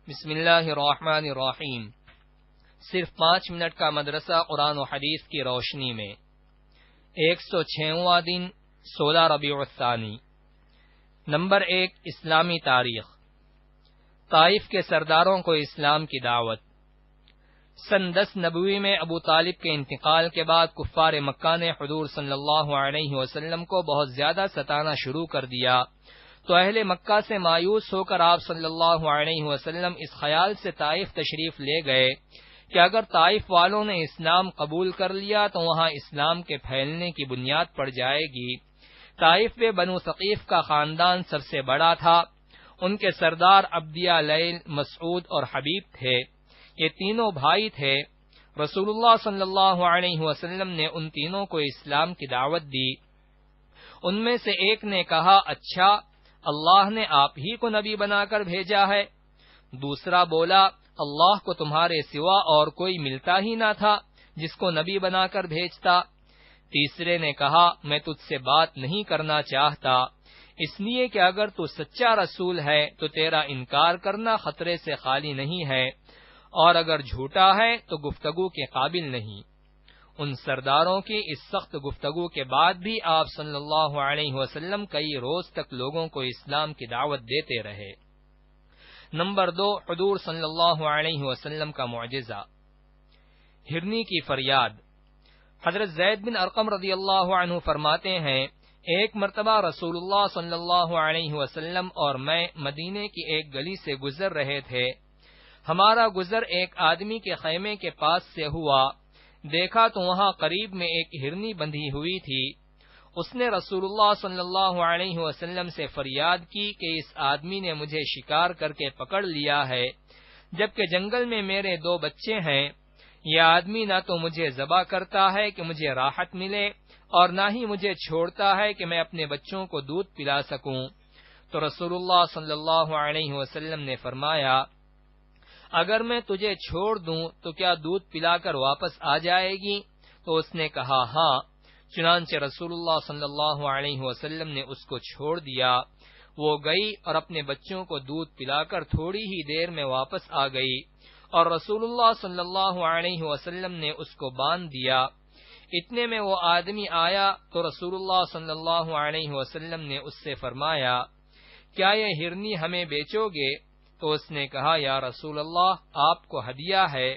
بسم اللہ الرحمن الرحیم۔ صرف 5 منٹ کا مدرسہ قرآن و حدیث کی روشنی میں 106واں دن 16 ربیع الثانی۔ نمبر 1، اسلامی تاریخ۔ طائف کے سرداروں کو اسلام کی دعوت۔ سن 10 نبوی میں ابو طالب کے انتقال کے بعد کفار مکہ نے حضور صلی اللہ علیہ وسلم کو بہت زیادہ ستانا شروع کر دیا، تو اہل مکہ سے مایوس ہو کر آپ صلی اللہ علیہ وسلم اس خیال سے طائف تشریف لے گئے کہ اگر طائف والوں نے اسلام قبول کر لیا تو وہاں اسلام کے پھیلنے کی بنیاد پڑ جائے گی۔ طائف میں بنو ثقیف کا خاندان سب سے بڑا تھا۔ ان کے سردار عبدیہ، لیل، مسعود اور حبیب تھے۔ یہ تینوں بھائی تھے۔ رسول اللہ صلی اللہ علیہ وسلم نے ان تینوں کو اسلام کی دعوت دی۔ ان میں سے ایک نے کہا، اچھا، اللہ نے آپ ہی کو نبی بنا کر بھیجا ہے۔ دوسرا بولا، اللہ کو تمہارے سوا اور کوئی ملتا ہی نہ تھا جس کو نبی بنا کر بھیجتا۔ تیسرے نے کہا، میں تجھ سے بات نہیں کرنا چاہتا، اس لیے کہ اگر تو سچا رسول ہے تو تیرا انکار کرنا خطرے سے خالی نہیں ہے، اور اگر جھوٹا ہے تو گفتگو کے قابل نہیں۔ ان سرداروں کی اس سخت گفتگو کے بعد بھی آپ صلی اللہ علیہ وسلم کئی روز تک لوگوں کو اسلام کی دعوت دیتے رہے۔ نمبر 2، حضور صلی اللہ علیہ وسلم کا معجزہ۔ ہرنی کی فریاد۔ حضرت زید بن ارقم رضی اللہ عنہ فرماتے ہیں، ایک مرتبہ رسول اللہ صلی اللہ علیہ وسلم اور میں مدینے کی ایک گلی سے گزر رہے تھے۔ ہمارا گزر ایک آدمی کے خیمے کے پاس سے ہوا۔ دیکھا تو وہاں قریب میں ایک ہرنی بندھی ہوئی تھی۔ اس نے رسول اللہ صلی اللہ علیہ وسلم سے فریاد کی کہ اس آدمی نے مجھے شکار کر کے پکڑ لیا ہے، جبکہ جنگل میں میرے 2 بچے ہیں۔ یہ آدمی نہ تو مجھے ذبح کرتا ہے کہ مجھے راحت ملے، اور نہ ہی مجھے چھوڑتا ہے کہ میں اپنے بچوں کو دودھ پلا سکوں۔ تو رسول اللہ صلی اللہ علیہ وسلم نے فرمایا، اگر میں تجھے چھوڑ دوں تو کیا دودھ پلا کر واپس آ جائے گی؟ تو اس نے کہا، ہاں۔ چنانچہ رسول اللہ صلی اللہ علیہ وسلم نے اس کو چھوڑ دیا۔ وہ گئی اور اپنے بچوں کو دودھ پلا کر تھوڑی ہی دیر میں واپس آ گئی، اور رسول اللہ صلی اللہ علیہ وسلم نے اس کو باندھ دیا۔ اتنے میں وہ آدمی آیا تو رسول اللہ صلی اللہ علیہ وسلم نے اس سے فرمایا، کیا یہ ہرنی ہمیں بیچو گے؟ تو اس نے کہا، یا رسول اللہ، آپ کو ہدیہ ہے۔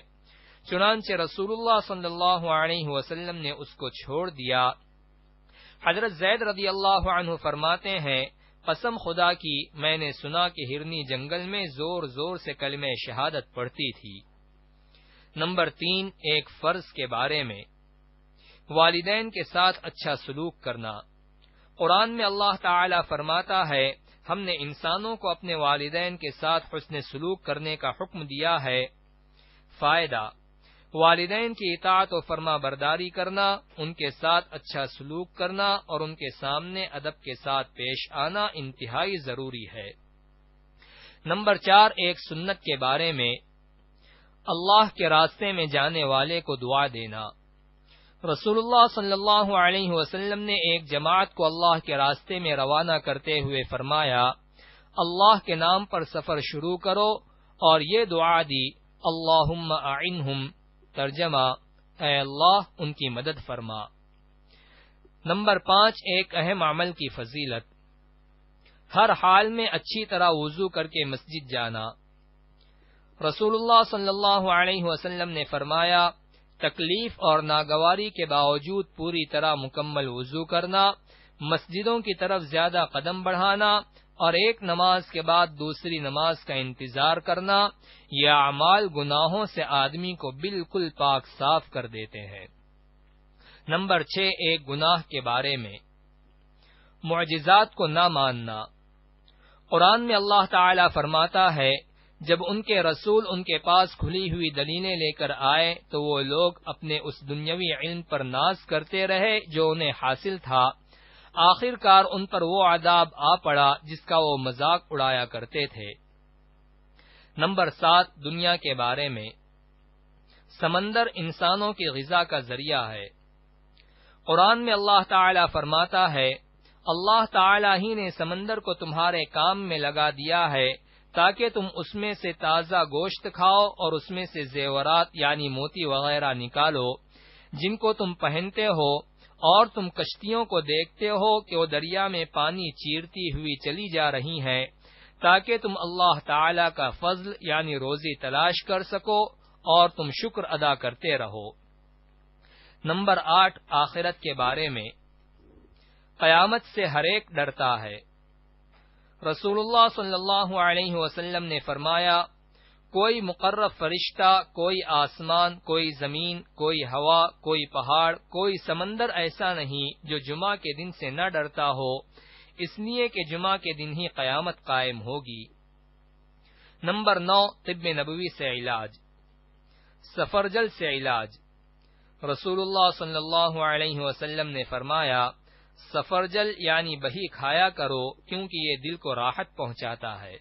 چنانچہ رسول اللہ صلی اللہ علیہ وسلم نے اس کو چھوڑ دیا۔ حضرت زید رضی اللہ عنہ فرماتے ہیں، قسم خدا کی، میں نے سنا کہ ہرنی جنگل میں زور زور سے کلمہ شہادت پڑھتی تھی۔ نمبر 3، ایک فرض کے بارے میں۔ والدین کے ساتھ اچھا سلوک کرنا۔ قرآن میں اللہ تعالی فرماتا ہے، ہم نے انسانوں کو اپنے والدین کے ساتھ حسن سلوک کرنے کا حکم دیا ہے۔ فائدہ: والدین کی اطاعت و فرما برداری کرنا، ان کے ساتھ اچھا سلوک کرنا اور ان کے سامنے ادب کے ساتھ پیش آنا انتہائی ضروری ہے۔ نمبر 4، ایک سنت کے بارے میں۔ اللہ کے راستے میں جانے والے کو دعا دینا۔ رسول اللہ صلی اللہ علیہ وسلم نے ایک جماعت کو اللہ کے راستے میں روانہ کرتے ہوئے فرمایا، اللہ کے نام پر سفر شروع کرو، اور یہ دعا دی، اللہم اعنہم، ترجمہ، اے اللہ ان کی مدد فرما۔ نمبر 5، ایک اہم عمل کی فضیلت۔ ہر حال میں اچھی طرح وضو کر کے مسجد جانا۔ رسول اللہ صلی اللہ علیہ وسلم نے فرمایا، تکلیف اور ناگواری کے باوجود پوری طرح مکمل وضو کرنا، مسجدوں کی طرف زیادہ قدم بڑھانا، اور ایک نماز کے بعد دوسری نماز کا انتظار کرنا، یہ اعمال گناہوں سے آدمی کو بالکل پاک صاف کر دیتے ہیں۔ نمبر 6، ایک گناہ کے بارے میں۔ معجزات کو نہ ماننا۔ قرآن میں اللہ تعالی فرماتا ہے، جب ان کے رسول ان کے پاس کھلی ہوئی دلیلیں لے کر آئے تو وہ لوگ اپنے اس دنیاوی علم پر ناز کرتے رہے جو انہیں حاصل تھا۔ آخر کار ان پر وہ عذاب آ پڑا جس کا وہ مذاق اڑایا کرتے تھے۔ نمبر 7، دنیا کے بارے میں۔ سمندر انسانوں کی غذا کا ذریعہ ہے۔ قرآن میں اللہ تعالی فرماتا ہے، اللہ تعالی ہی نے سمندر کو تمہارے کام میں لگا دیا ہے تاکہ تم اس میں سے تازہ گوشت کھاؤ اور اس میں سے زیورات یعنی موتی وغیرہ نکالو جن کو تم پہنتے ہو، اور تم کشتیوں کو دیکھتے ہو کہ وہ دریا میں پانی چیرتی ہوئی چلی جا رہی ہیں، تاکہ تم اللہ تعالی کا فضل یعنی روزی تلاش کر سکو اور تم شکر ادا کرتے رہو۔ نمبر 8، آخرت کے بارے میں۔ قیامت سے ہر ایک ڈرتا ہے۔ رسول اللہ صلی اللہ علیہ وسلم نے فرمایا، کوئی مقرب فرشتہ، کوئی آسمان، کوئی زمین، کوئی ہوا، کوئی پہاڑ، کوئی سمندر ایسا نہیں جو جمعہ کے دن سے نہ ڈرتا ہو، اس لیے کہ جمعہ کے دن ہی قیامت قائم ہوگی۔ نمبر 9، طب نبوی سے علاج۔ سفرجل سے علاج۔ رسول اللہ صلی اللہ علیہ وسلم نے فرمایا، سفرجل یعنی بہی کھایا کرو کیونکہ یہ دل کو راحت پہنچاتا ہے۔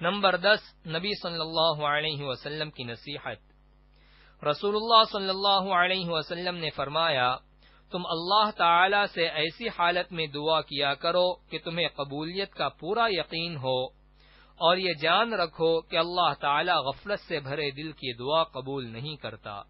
نمبر 10، نبی صلی اللہ علیہ وسلم کی نصیحت۔ رسول اللہ صلی اللہ علیہ وسلم نے فرمایا، تم اللہ تعالی سے ایسی حالت میں دعا کیا کرو کہ تمہیں قبولیت کا پورا یقین ہو، اور یہ جان رکھو کہ اللہ تعالی غفلت سے بھرے دل کی دعا قبول نہیں کرتا۔